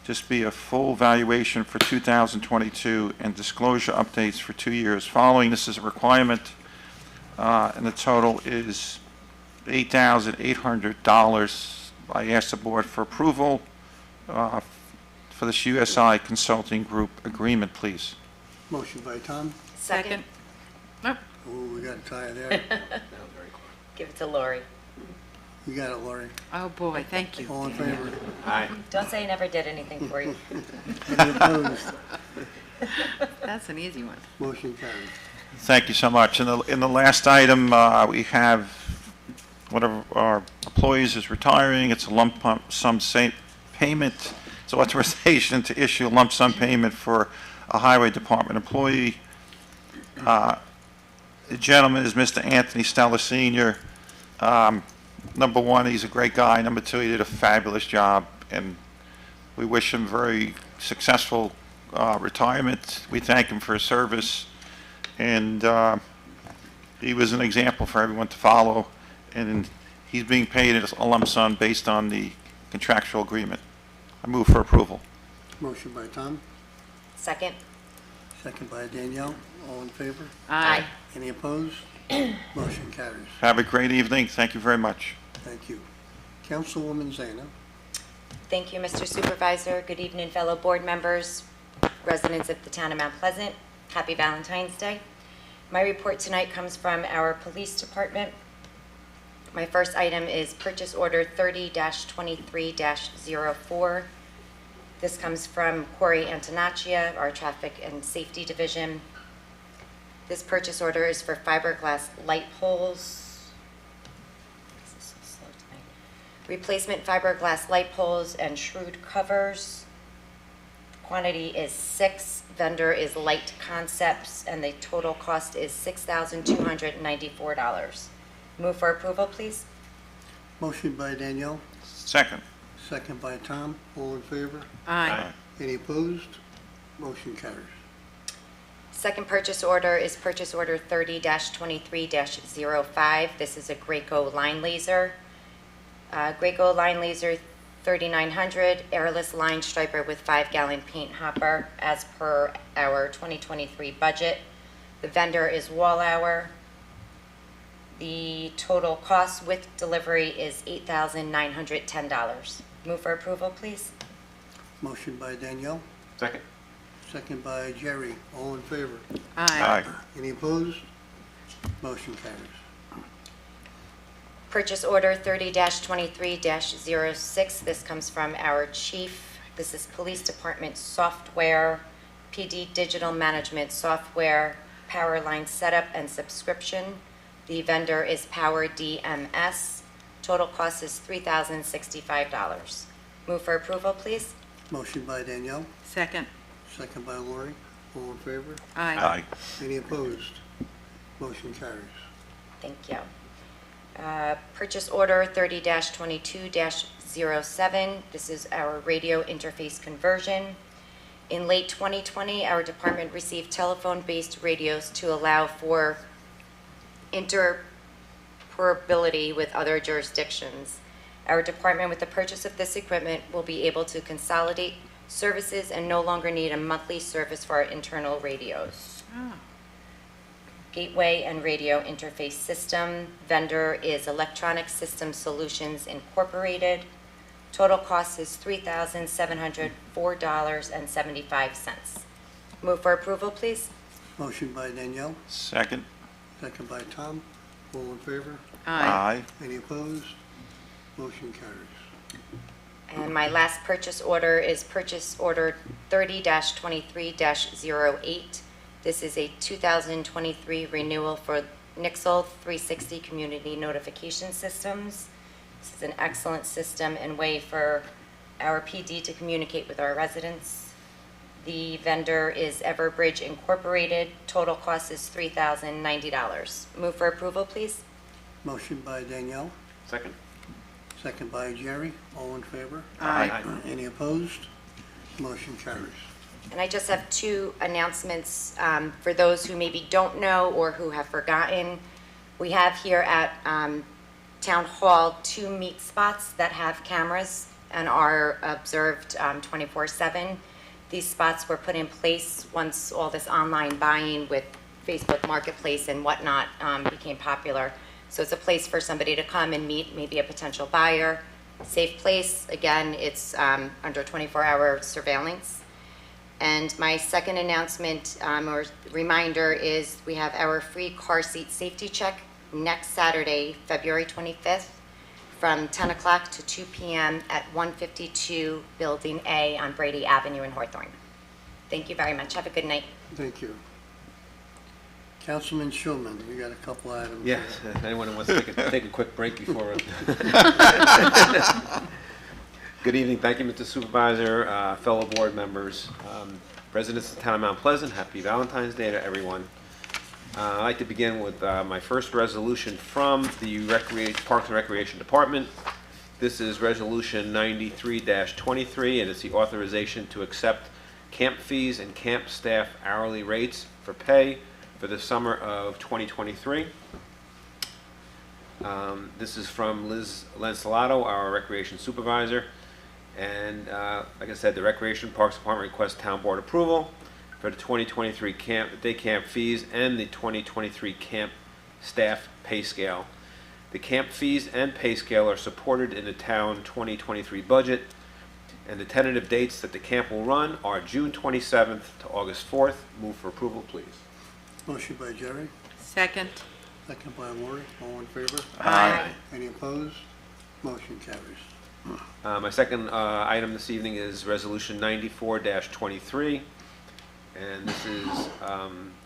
S5: Just be a full valuation for 2022 and disclosure updates for 2 years following. This is a requirement, and the total is $8,800. I ask the board for approval for this USI Consulting Group agreement, please.
S1: Motion by Tom.
S8: Second.
S1: Oh, we got a tie there.
S8: Give it to Lori.
S1: You got it, Lori.
S6: Oh, boy, thank you.
S1: All in favor?
S9: Aye.
S8: Don't say I never did anything for you.
S1: Any opposed?
S6: That's an easy one.
S1: Motion carries.
S5: Thank you so much. In the last item, we have one of our employees is retiring. It's a lump sum payment. It's authorization to issue a lump sum payment for a highway department employee. The gentleman is Mr. Anthony Stella Sr. Number one, he's a great guy. Number two, he did a fabulous job, and we wish him very successful retirement. We thank him for his service, and he was an example for everyone to follow, and He's being paid a lump sum based on the contractual agreement. I move for approval.
S1: Motion by Tom,
S8: Second?
S1: second by Danielle. All in favor?
S8: Aye.
S1: Any opposed? Motion carries.
S5: Have a great evening. Thank you very much.
S1: Thank you. Councilwoman Zana.
S8: Thank you, Mr. Supervisor. Good evening, fellow board members, residents of the town of Mount Pleasant. Happy Valentine's Day. My report tonight comes from our police department. My first item is purchase order 30-23-04. This comes from Corey Antonaccia, our traffic and safety division. This purchase order is for fiberglass light poles. This is so slow tonight. Replacement fiberglass light poles and shroud covers. Quantity is 6. Vendor is Light Concepts, and the total cost is $6,294. Move for approval, please.
S1: Motion by Danielle,
S5: Second.
S1: second by Tom. All in favor?
S6: Aye.
S1: Any opposed? Motion carries.
S8: Second purchase order is purchase order 30-23-05. This is a Graco line laser. Graco line laser 3900, airless line striper with 5-gallon paint hopper as per our 2023 budget. The vendor is Wallauer. The total cost with delivery is $8,910. Move for approval, please.
S1: Motion by Danielle,
S9: Second.
S1: second by Jerry. All in favor?
S6: Aye.
S1: Any opposed? Motion carries.
S8: Purchase order 30-23-06. This comes from our chief. This is Police Department software, PD digital management software, power line setup and subscription. The vendor is Power DMS. Total cost is $3,065. Move for approval, please.
S1: Motion by Danielle,
S6: Second.
S1: second by Lori. All in favor?
S6: Aye.
S1: Any opposed? Motion carries.
S8: Thank you. Purchase order 30-22-07. This is our radio interface conversion. In late 2020, our department received telephone-based radios to allow for interoperability with other jurisdictions. Our department, with the purchase of this equipment, will be able to consolidate services and no longer need a monthly service for our internal radios. Gateway and radio interface system. Vendor is Electronic System Solutions Incorporated. Total cost is $3,704.75. Move for approval, please.
S1: Motion by Danielle,
S5: Second.
S1: second by Tom. All in favor?
S5: Aye.
S1: Any opposed? Motion carries.
S8: And my last purchase order is purchase order 30-23-08. This is a 2023 renewal for Nixle 360 Community Notification Systems. This is an excellent system and way for our PD to communicate with our residents. The vendor is Everbridge Incorporated. Total cost is $3,090. Move for approval, please.
S1: Motion by Danielle,
S9: Second.
S1: second by Jerry. All in favor?
S6: Aye.
S1: Any opposed? Motion carries.
S8: And I just have two announcements for those who maybe don't know or who have forgotten. We have here at Town Hall 2 meet spots that have cameras and are observed 24/7. These spots were put in place once all this online buying with Facebook Marketplace and whatnot became popular. So it's a place for somebody to come and meet maybe a potential buyer. Safe place. Again, it's under 24-hour surveillance. And my second announcement or reminder is we have our free car seat safety check next Saturday, February 25th, from 10 o'clock to 2 p.m. at 152 Building A on Brady Avenue in Hawthorne. Thank you very much. Have a good night.
S1: Thank you. Councilman Schulman, we got a couple items.
S9: Yes,
S1: here.
S9: if anyone wants to take a quick break before. Good evening. Thank you, Mr. Supervisor, fellow board members, residents of the town of Mount Pleasant. Happy Valentine's Day to everyone. I'd like to begin with my first resolution from the Parks and Recreation Department. This is Resolution 93-23, and it's the authorization to accept camp fees and camp staff hourly rates for pay for the summer of 2023. This is from Liz Lancelotti, our recreation supervisor. And like I said, the Recreation Parks Department requests town board approval for the 2023 day camp fees and the 2023 camp staff pay scale. The camp fees and pay scale are supported in the town 2023 budget, and the tentative dates that the camp will run are June 27th to August 4th. Move for approval, please.
S1: Motion by Jerry,
S6: Second.
S1: second by Lori. All in favor?
S8: Aye.
S1: Any opposed? Motion carries.
S9: My second item this evening is Resolution 94-23, and this is,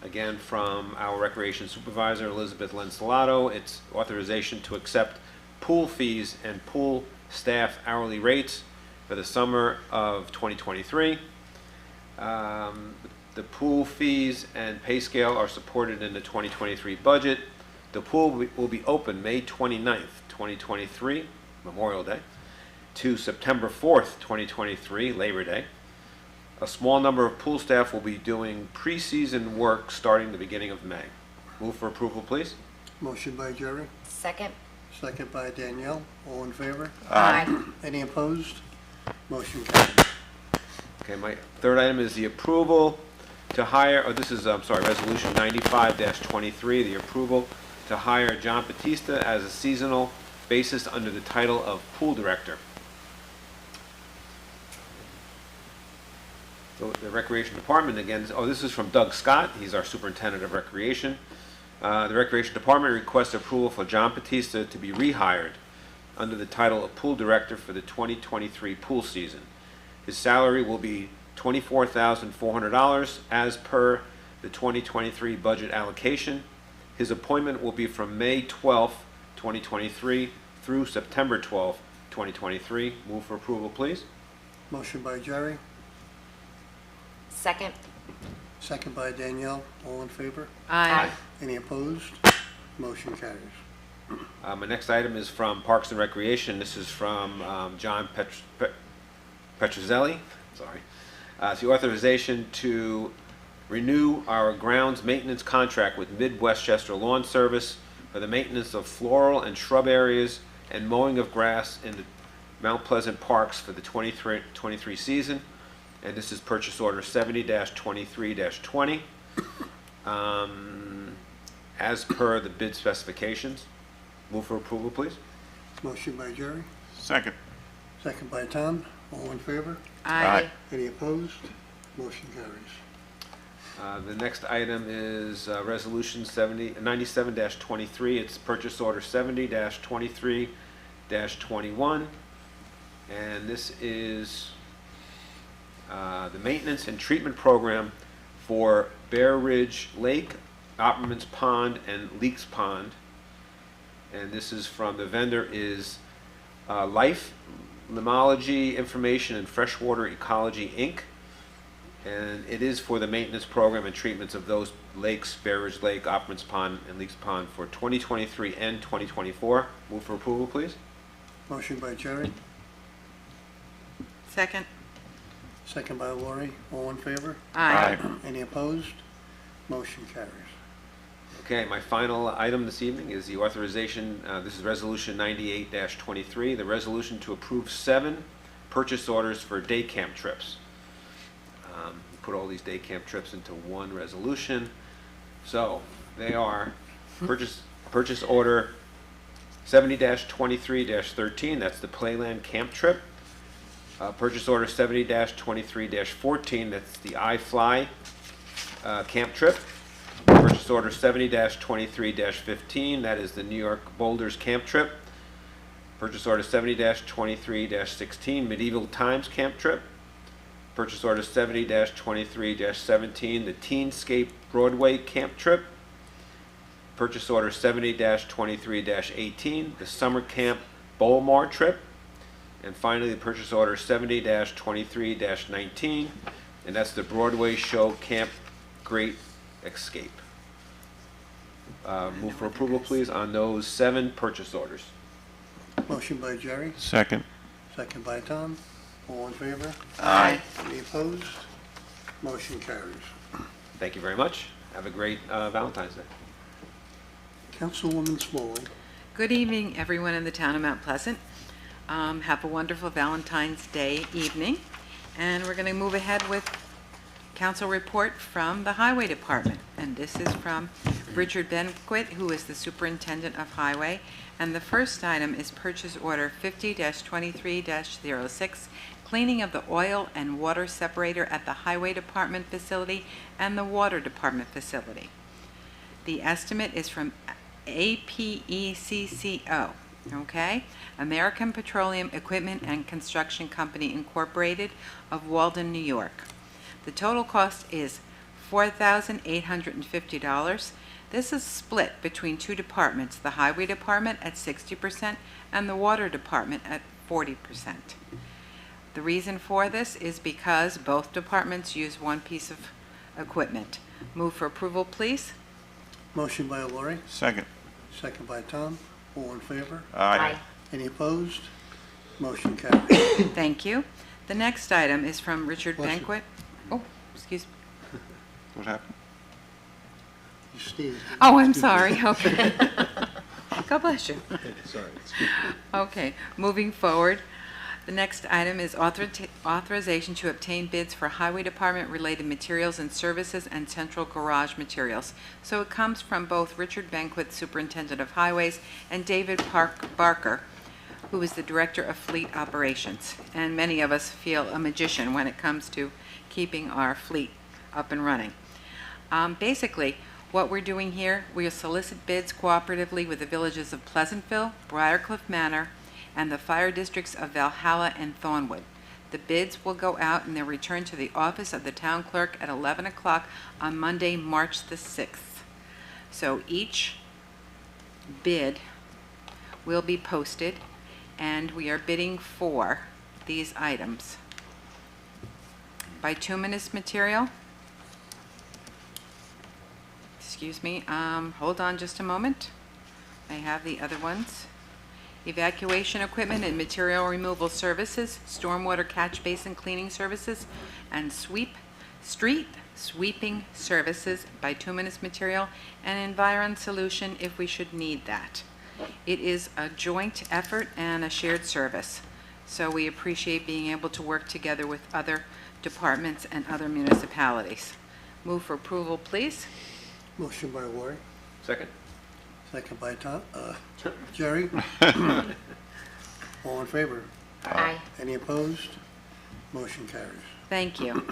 S9: again, from our Recreation Supervisor, Elizabeth Lancelotti. It's authorization to accept pool fees and pool staff hourly rates for the summer of 2023. The pool fees and pay scale are supported in the 2023 budget. The pool will be open May 29th, 2023, Memorial Day, to September 4th, 2023, Labor Day. A small number of pool staff will be doing pre-season work starting the beginning of May. Move for approval, please.
S1: Motion by Jerry,
S8: Second?
S1: second by Danielle. All in favor?
S8: Aye.
S1: Any opposed? Motion carries.
S9: Okay, my third item is the approval to hire, this is, Resolution 95-23, the approval to hire John Batista as a seasonal basis under the title of Pool Director. So the Recreation Department, again, this is from Doug Scott. He's our Superintendent of Recreation. The Recreation Department requests approval for John Batista to be rehired under the title of Pool Director for the 2023 pool season. His salary will be $24,400 as per the 2023 budget allocation. His appointment will be from May 12th, 2023 through September 12th, 2023. Move for approval, please.
S1: Motion by Jerry,
S8: Second?
S1: second by Danielle. All in favor?
S6: Aye.
S1: Any opposed? Motion carries.
S9: My next item is from Parks and Recreation. This is from John Petrozelli. Sorry. It's the authorization to renew our grounds maintenance contract with Mid-Westchester Lawn Service for the maintenance of floral and shrub areas and mowing of grass in the Mount Pleasant parks for the 23 season. And this is purchase order 70-23-20, as per the bid specifications. Move for approval, please.
S1: Motion by Jerry,
S5: Second.
S1: second by Tom. All in favor?
S6: Aye.
S1: Any opposed? Motion carries.
S9: The next item is Resolution 97-23. It's purchase order 70-23-21. And this is the maintenance and treatment program for Bear Ridge Lake, Opperman's Pond, and Leaks Pond. And this is from, the vendor is Life Limnology Information and Freshwater Ecology, Inc. And it is for the maintenance program and treatments of those lakes, Bear Ridge Lake, Opperman's Pond, and Leaks Pond for 2023 and 2024. Move for approval, please.
S1: Motion by Jerry,
S6: Second.
S1: second by Lori. All in favor?
S6: Aye.
S1: Any opposed? Motion carries.
S9: Okay, my final item this evening is the authorization, this is Resolution 98-23, the resolution to approve 7 purchase orders for day camp trips. Put all these day camp trips into one resolution. So they are purchase order 70-23-13, that's the Playland camp trip. Purchase order 70-23-14, that's the iFly camp trip. Purchase order 70-23-15, that is the New York Boulders camp trip. Purchase order 70-23-16, Medieval Times camp trip. Purchase order 70-23-17, the Teenscape Broadway camp trip. Purchase order 70-23-18, the Summer Camp Bowlmar trip. And finally, the purchase order 70-23-19, and that's the Broadway Show Camp Great Escape. Move for approval, please, on those 7 purchase orders.
S1: Motion by Jerry,
S5: Second.
S1: second by Tom. All in favor?
S6: Aye.
S1: Any opposed? Motion carries.
S9: Thank you very much. Have a great Valentine's Day.
S1: Councilwoman Smalley.
S6: Good evening, everyone in the town of Mount Pleasant. Have a wonderful Valentine's Day evening. And we're going to move ahead with council report from the Highway Department. And this is from Richard Benquit, who is the Superintendent of Highway. And the first item is purchase order 50-23-06, cleaning of the oil and water separator at the Highway Department facility and the Water Department facility. The estimate is from APECCO, okay? American Petroleum Equipment and Construction Company Incorporated of Walden, New York. The total cost is $4,850. This is split between two departments, the Highway Department at 60% and the Water Department at 40%. The reason for this is because both departments use one piece of equipment. Move for approval, please.
S1: Motion by Lori,
S5: Second.
S1: second by Tom. All in favor?
S8: Aye.
S1: Any opposed? Motion carries.
S6: Thank you. The next item is from Richard
S1: Bless you.
S6: Benquit. Oh, excuse me.
S5: What happened?
S1: You sneezed.
S6: Oh, I'm sorry. Okay. God bless you.
S7: Sorry.
S6: Okay, moving forward. The next item is authorization to obtain bids for Highway Department-related materials and services and central garage materials. So it comes from both Richard Benquit, Superintendent of Highways, and David Barker, who is the Director of Fleet Operations. And many of us feel a magician when it comes to keeping our fleet up and running. Basically, what we're doing here, we'll solicit bids cooperatively with the villages of Pleasantville, Briarcliff Manor, and the fire districts of Valhalla and Thornwood. The bids will go out and they'll return to the office of the town clerk at 11 o'clock on Monday, March the 6th. So each bid will be posted, and we are bidding for these items. Bituminous material. Excuse me, hold on just a moment. I have the other ones. Evacuation equipment and material removal services, stormwater catch basin cleaning services, and street sweeping services, bituminous material, and Environ Solution if we should need that. It is a joint effort and a shared service, so we appreciate being able to work together with other departments and other municipalities. Move for approval, please.
S1: Motion by Lori,
S9: Second.
S1: second by Tom, Jerry. All in favor?
S8: Aye.
S1: Any opposed? Motion carries.
S6: Thank you.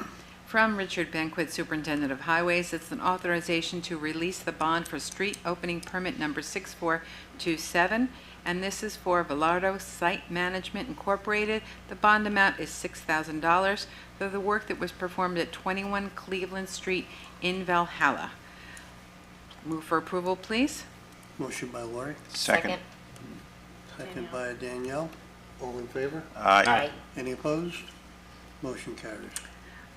S6: From Richard Benquit, Superintendent of Highways, it's an authorization to release the bond for street opening permit number 6427, and this is for Velardo Site Management Incorporated. The bond amount is $6,000 for the work that was performed at 21 Cleveland Street in Valhalla. Move for approval, please.
S1: Motion by Lori,
S5: Second.
S1: second by Danielle. All in favor?
S5: Aye.
S1: Any opposed? Motion carries.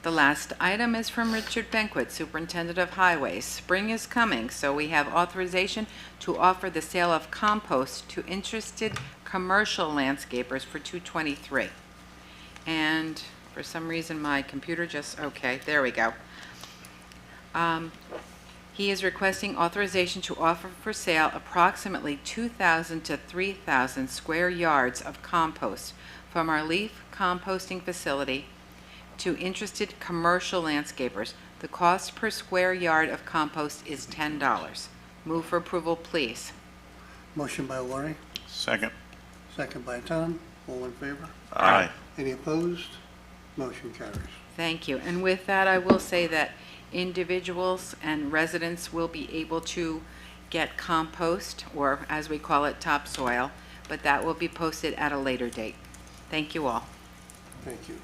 S6: The last item is from Richard Benquit, Superintendent of Highways. Spring is coming, so we have authorization to offer the sale of compost to interested commercial landscapers for $223. And for some reason, my computer just, okay, there we go. He is requesting authorization to offer for sale approximately 2,000 to 3,000 square yards of compost from our leaf composting facility to interested commercial landscapers. The cost per square yard of compost is $10. Move for approval, please.
S1: Motion by Lori,
S5: Second.
S1: second by Tom. All in favor?
S5: Aye.
S1: Any opposed? Motion carries.
S6: Thank you. And with that, I will say that individuals and residents will be able to get compost, or as we call it, topsoil, but that will be posted at a later date. Thank you all.
S1: Thank you.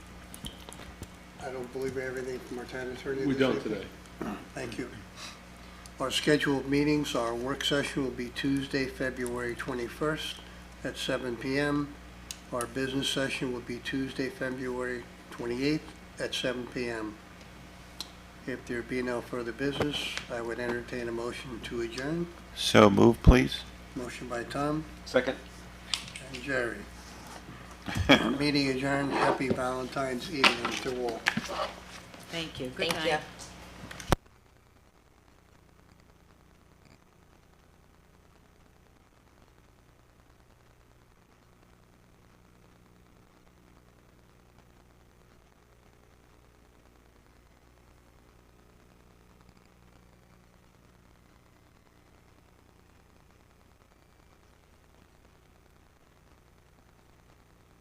S1: I don't believe we have anything from our town attorney.
S7: We
S1: this
S7: don't
S1: evening.
S7: today.
S1: Thank you. Our scheduled meetings, our work session will be Tuesday, February 21st at 7 p.m. Our business session will be Tuesday, February 28th at 7 p.m. If there be no further business, I would entertain a motion to adjourn.
S5: So move, please.
S1: Motion by Tom
S9: Second.
S1: and Jerry. Meeting adjourned. Happy Valentine's evening to all.
S6: Thank you. Good
S8: Thank
S6: night.
S8: you.